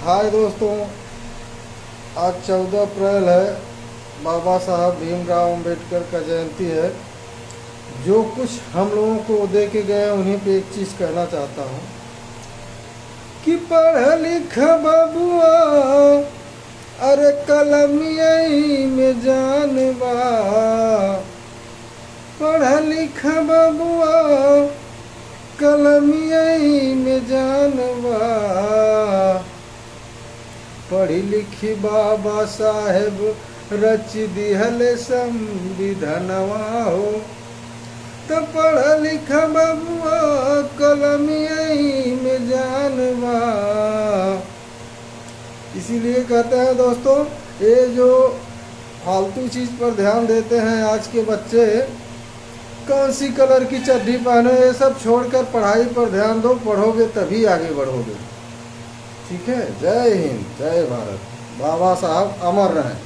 हाय दोस्तों, आज 14 अप्रैल है। बाबा साहब भीमराव अंबेडकर का जयंती है। जो कुछ हम लोगों को दे के गए उन्हीं पे एक चीज़ कहना चाहता हूँ कि पढ़ लिख बबुआ, अरे कलमियई में जानवा। पढ़ लिख बबुआ, कलमियई में जानवा। पढ़ी लिखी बाबा साहेब रच दिहल संविधानवा हो। तो पढ़ लिख बबुआ, कलमियई में जानवा। इसीलिए कहते हैं दोस्तों, ये जो फालतू चीज़ पर ध्यान देते हैं आज के बच्चे, कौन सी कलर की चड्डी पहने, ये सब छोड़कर पढ़ाई पर ध्यान दो। पढ़ोगे तभी आगे बढ़ोगे। ठीक है। जय हिंद, जय भारत। बाबा साहब अमर रहें।